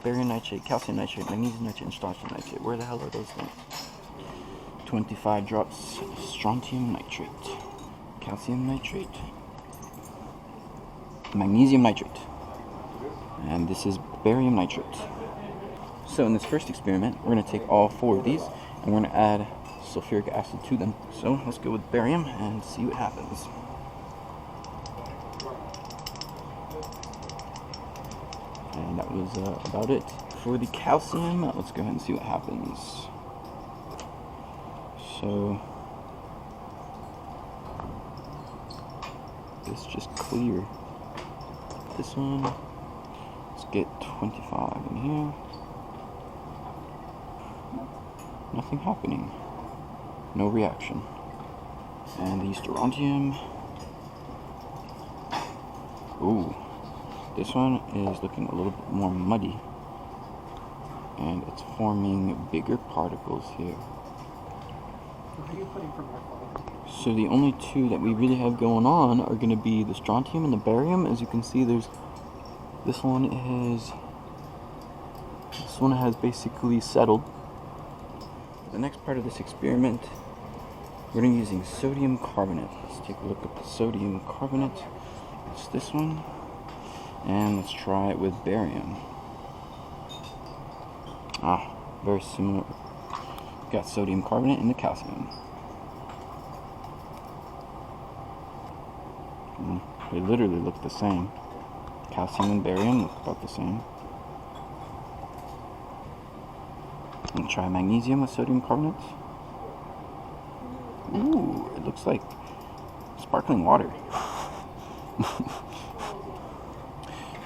barium nitrate, calcium nitrate, magnesium nitrate, and strontium nitrate. Where the hell are those things? 25 drops strontium nitrate, calcium nitrate, magnesium nitrate, and this is barium nitrate. So in this first experiment, we're going to take all 4 of these and we're going to add sulfuric acid to them. So let's go with barium and see what happens. And that was about it. For the calcium, let's go ahead and see what happens. So this just clear. This one, let's get 25 in here. Nothing happening. No reaction. And the strontium. Ooh. This one is looking a little bit more muddy. And it's forming bigger particles here. So the only 2 that we really have going on are going to be the strontium and the barium. As you can see, this one has basically settled. The next part of this experiment, we're going to be using sodium carbonate. Let's take a look at the sodium carbonate. It's this one. And let's try it with barium. Very similar. We've got sodium carbonate and the calcium. They literally look the same. Calcium and barium look about the same. And try magnesium with sodium carbonate. Ooh, it looks like sparkling water.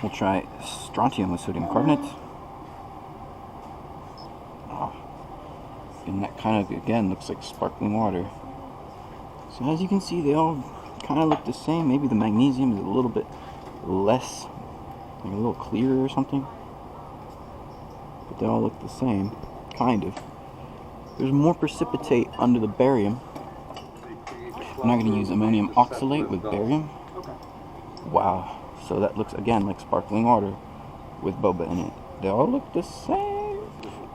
We'll try strontium with sodium carbonate. And that kind of, again, looks like sparkling water. So as you can see, they all kind of look the same. Maybe the magnesium is a little bit less, like a little clearer or something. But they all look the same, kind of. There's more precipitate under the barium. I'm not going to use ammonium oxalate with barium. Wow. So that looks, again, like sparkling water with boba in it. They all look the same.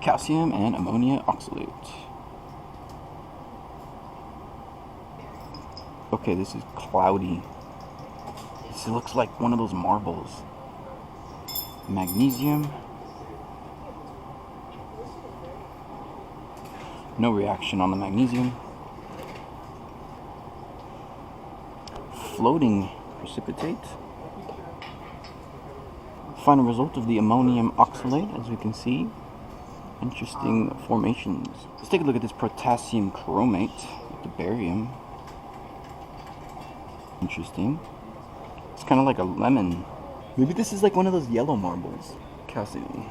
Calcium and ammonia oxalate. Okay, this is cloudy. This looks like one of those marbles. Magnesium. No reaction on the magnesium. Floating precipitate. Final result of the ammonium oxalate, as we can see. Interesting formations. Let's take a look at this potassium chromate with the barium. Interesting. It's kind of like a lemon. Maybe this is like one of those yellow marbles. Calcium.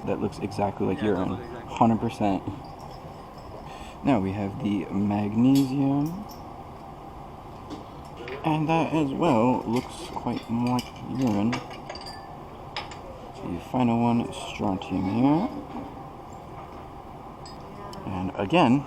That looks exactly like urine. 100%. Now we have the magnesium. And that as well looks quite like urine. The final one is strontium here. And again,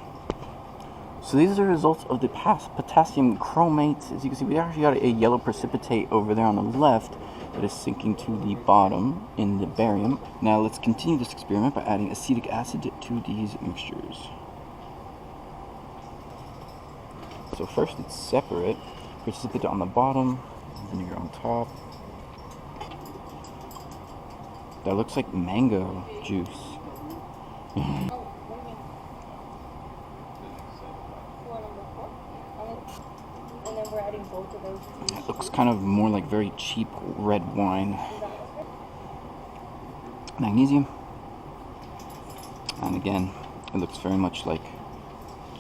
so these are the results of the potassium chromate. As you can see, we actually got a yellow precipitate over there on the left that is sinking to the bottom in the barium. Now let's continue this experiment by adding acetic acid to these mixtures. So first it's separate. Precipitate on the bottom, vinegar on top. That looks like mango juice. It looks kind of more like very cheap red wine. Magnesium. And again, it looks very much like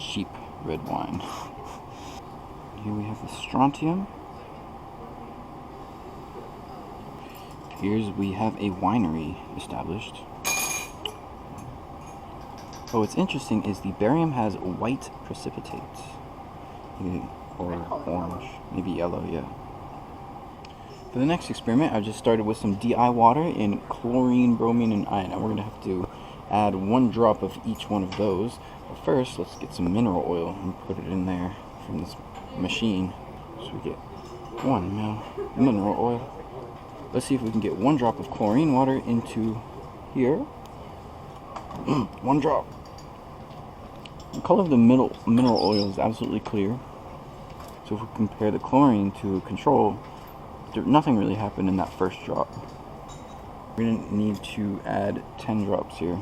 cheap red wine. Here we have the strontium. Here we have a winery established. But what's interesting is the barium has white precipitate. Or orange, maybe yellow, yeah. For the next experiment, I just started with some DI water in chlorine, bromine, and iodine. We're going to have to add 1 drop of each one of those. But first, let's get some mineral oil and put it in there from this machine. So we get 1 ml mineral oil. Let's see if we can get 1 drop of chlorine water into here. 1 drop. The color of the mineral oil is absolutely clear. So if we compare the chlorine to control, nothing really happened in that first drop. We're going to need to add 10 drops here.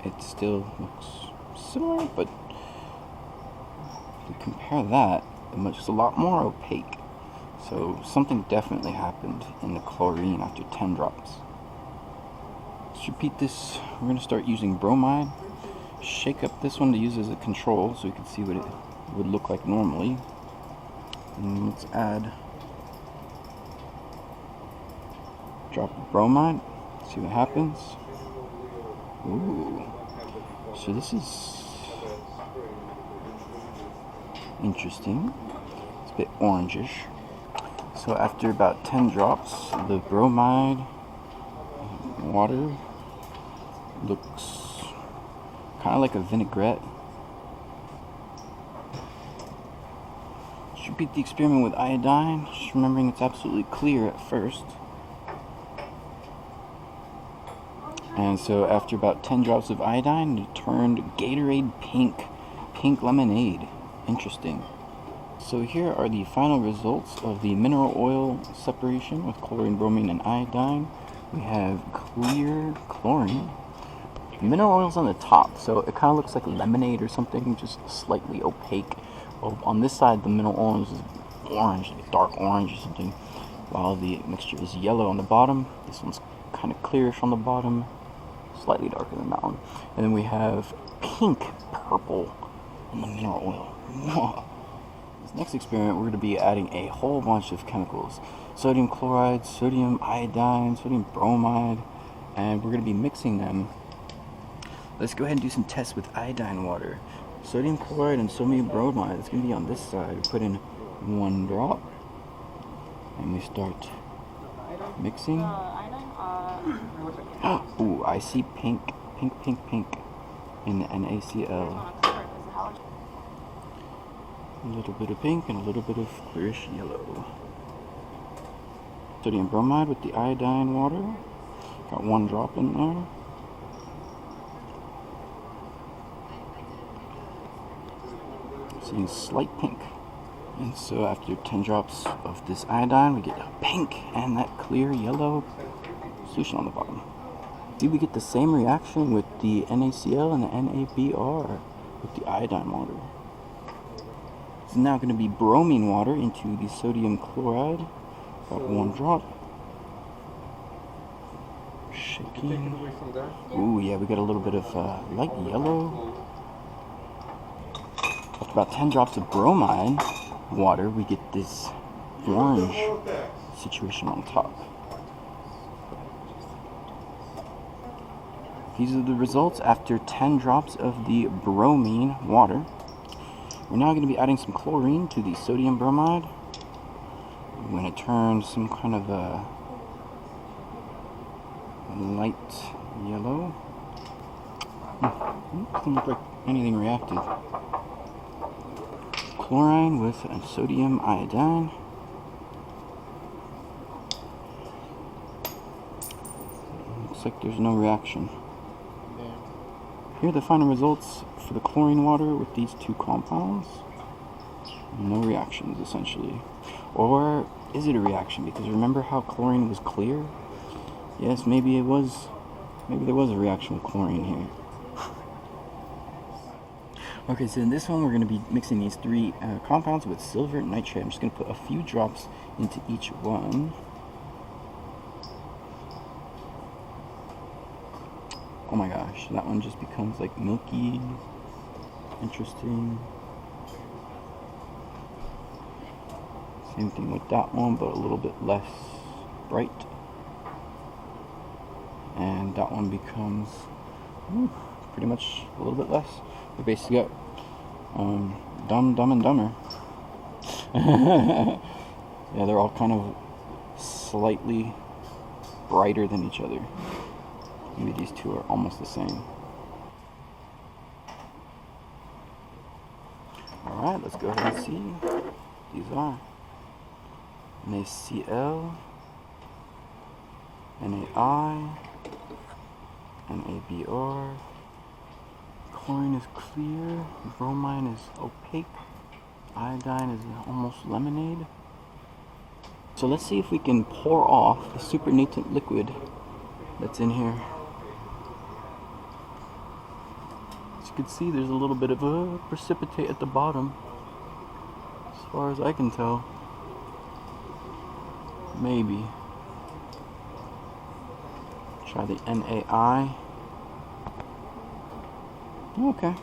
It still looks similar, but if we compare that, it's a lot more opaque. So something definitely happened in the chlorine after 10 drops. Let's repeat this. We're going to start using bromide. Shake up this one to use as a control so we can see what it would look like normally. And let's add a drop of bromide. See what happens. Ooh. So this is interesting. It's a bit orangish. So after about 10 drops, the bromide water looks kind of like a vinaigrette. Let's repeat the experiment with iodine, just remembering it's absolutely clear at first. And so after about 10 drops of iodine, it turned Gatorade pink lemonade. Interesting. So here are the final results of the mineral oil separation with chlorine, bromine, and iodine. We have clear chlorine. The mineral oil's on the top, so it kind of looks like lemonade or something, just slightly opaque. On this side, the mineral oil is orange, like dark orange or something, while the mixture is yellow on the bottom. This one's kind of clearish on the bottom, slightly darker than that one. And then we have pink purple in the mineral oil. This next experiment, we're going to be adding a whole bunch of chemicals. Sodium chloride, sodium iodine, sodium bromide, and we're going to be mixing them. Let's go ahead and do some tests with iodine water. Sodium chloride and sodium bromide, it's going to be on this side. We put in 1 drop, and we start mixing. Ooh, I see pink in the NaCl. A little bit of pink and a little bit of clearish yellow. Sodium bromide with the iodine water. Got 1 drop in there. Seeing slight pink. And so after 10 drops of this iodine, we get a pink and that clear yellow solution on the bottom. Do we get the same reaction with the NaCl and the NaBr with the iodine water? This is now going to be bromine water into the sodium chloride. About 1 drop. Shaking. Ooh, yeah, we got a little bit of light yellow. After about 10 drops of bromide water, we get this orange situation on top. These are the results after 10 drops of the bromine water. We're now going to be adding some chlorine to the sodium bromide. When it turns some kind of a light yellow. Doesn't look like anything reacted. Chlorine with sodium iodine. Looks like there's no reaction. Here are the final results for the chlorine water with these 2 compounds. No reactions, essentially. Or is it a reaction? Because remember how chlorine was clear? Yes, maybe there was a reaction with chlorine here. Okay, so in this one we're going to be mixing these 3 compounds with silver nitrate. I'm just going to put a few drops into each one. Oh my gosh, that one just becomes like milky. Interesting. Same thing with that one, but a little bit less bright. And that one becomes pretty much a little bit less. We basically got Dumb and Dumber. Yeah, they're all kind of slightly brighter than each other. Maybe these 2 are almost the same. Alright, let's go ahead and see. These are. NaCl, NaI, NaBr. Chlorine is clear, bromine is opaque, iodine is almost lemonade. So let's see if we can pour off the supernatant liquid that's in here. As you can see, there's a little bit of a precipitate at the bottom, as far as I can tell. Maybe. Try the NaI. Okay.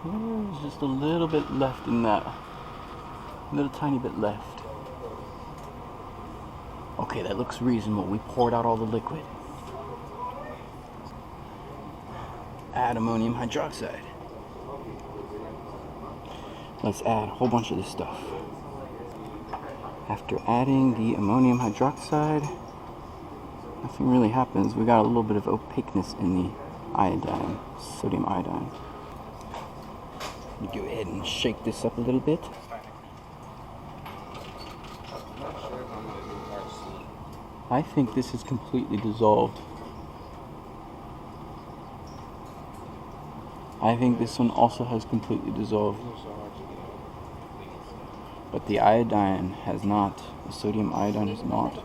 There's just a little bit left in that. A little tiny bit left. Okay, that looks reasonable. We poured out all the liquid. Add ammonium hydroxide. Let's add a whole bunch of this stuff. After adding the ammonium hydroxide, nothing really happens. We got a little bit of opaqueness in the iodine, sodium iodine. You go ahead and shake this up a little bit. I think this is completely dissolved. I think this one also has completely dissolved. But the iodine has not. The sodium iodine has not.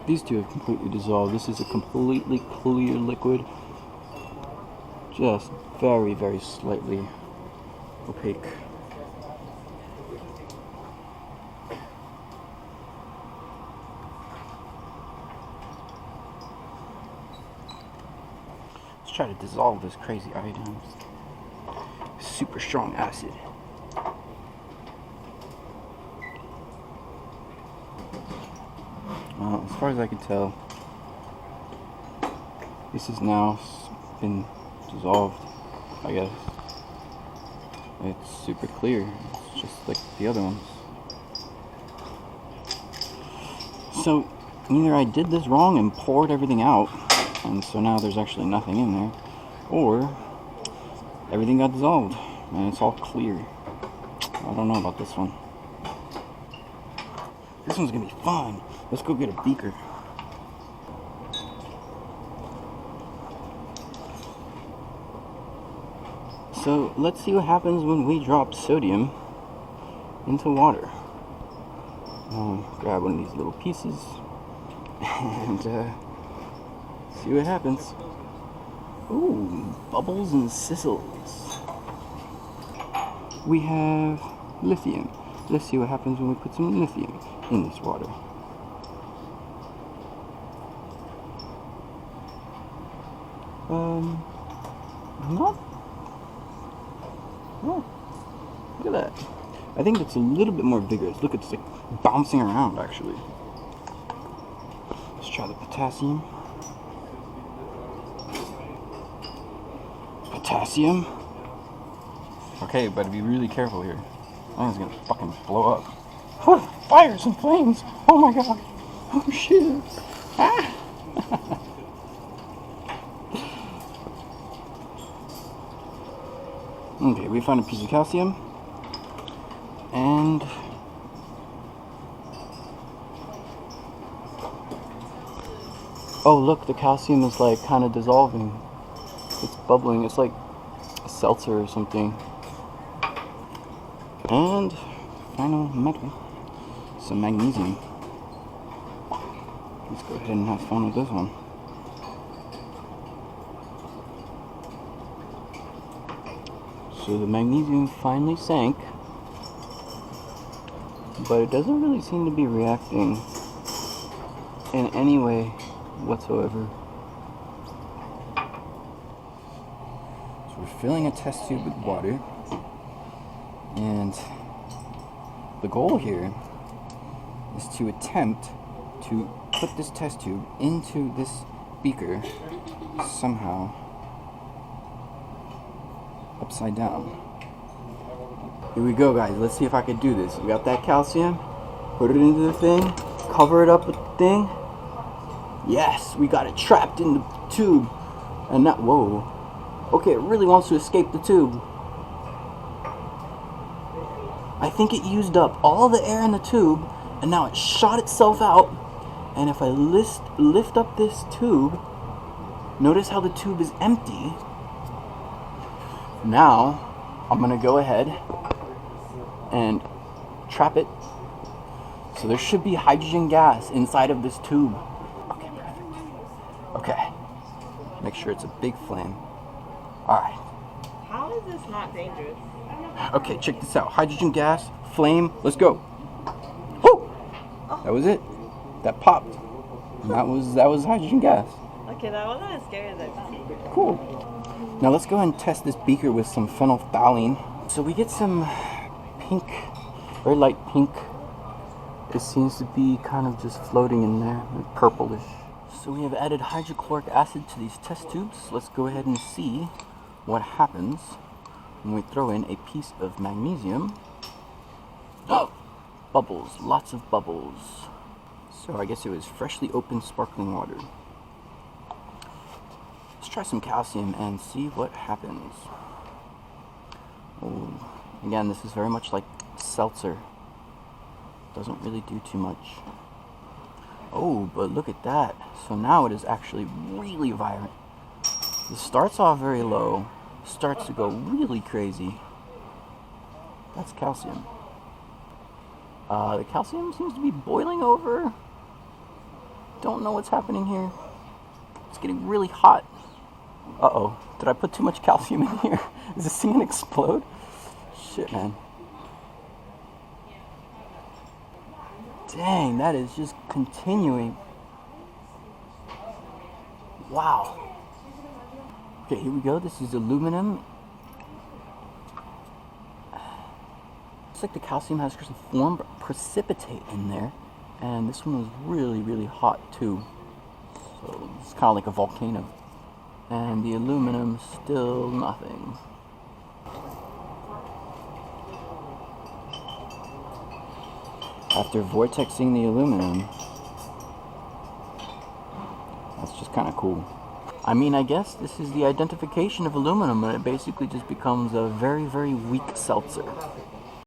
These two have completely dissolved. This is a completely clear liquid. Just very, very slightly opaque. Let's try to dissolve this crazy iodine. Super strong acid. Well, as far as I can tell, this has now been dissolved, I guess. It's super clear. It's just like the other ones. So, either I did this wrong and poured everything out, and so now there's actually nothing in there, or everything got dissolved, and it's all clear. I don't know about this one. This one's gonna be fun. Let's go get a beaker. So let's see what happens when we drop sodium into water. Grab one of these little pieces and see what happens. Ooh, bubbles and sizzles. We have lithium. Let's see what happens when we put some lithium in this water. Not. Oh, look at that. I think it's a little bit more vigorous. Look, it's like bouncing around actually. Let's try the potassium. Potassium. Okay, but be really careful here. That thing's gonna fucking blow up. Oh, fires and flames! Oh my god! Oh shit! Ah! Okay, we found a piece of calcium, and oh look, the calcium is like kind of dissolving. It's bubbling. It's like a seltzer or something. And final metal, some magnesium. Let's go ahead and have fun with this one. So the magnesium finally sank, but it doesn't really seem to be reacting in any way whatsoever. So we're filling a test tube with water, and the goal here is to attempt to put this test tube into this beaker somehow upside down. Here we go, guys. Let's see if I can do this. We got that calcium. Put it into the thing. Cover it up with the thing. Yes, we got it trapped in the tube. And not, whoa. Okay, it really wants to escape the tube. I think it used up all the air in the tube, and now it shot itself out. And if I lift up this tube, notice how the tube is empty. Now I'm gonna go ahead and trap it. So there should be hydrogen gas inside of this tube. Okay, perfect. Okay, make sure it's a big flame. All right. How is this not dangerous? Okay, check this out. Hydrogen gas, flame, let's go. Woo! That was it. That popped. And that was hydrogen gas. Okay, that wasn't as scary as I thought. Cool. Now let's go ahead and test this beaker with some phenolphthalein. So we get some pink, very light pink. It seems to be kind of just floating in there, like purplish. So we have added hydrochloric acid to these test tubes. Let's go ahead and see what happens when we throw in a piece of magnesium. Oh! Bubbles, lots of bubbles. So I guess it was freshly opened sparkling water. Let's try some calcium and see what happens. Oh, again, this is very much like seltzer. Doesn't really do too much. Oh, but look at that. So now it is actually really vibrant. It starts off very low, starts to go really crazy. That's calcium. The calcium seems to be boiling over. Don't know what's happening here. It's getting really hot. Uh-oh. Did I put too much calcium in here? Is this thing gonna explode? Shit, man. Dang, that is just continuing. Wow. Okay, here we go. This is aluminum. Looks like the calcium has formed precipitate in there. And this one was really, really hot too. So it's kind of like a volcano. And the aluminum, still nothing. After vortexing the aluminum, that's just kind of cool. I mean, I guess this is the identification of aluminum, and it basically just becomes a very, very weak seltzer.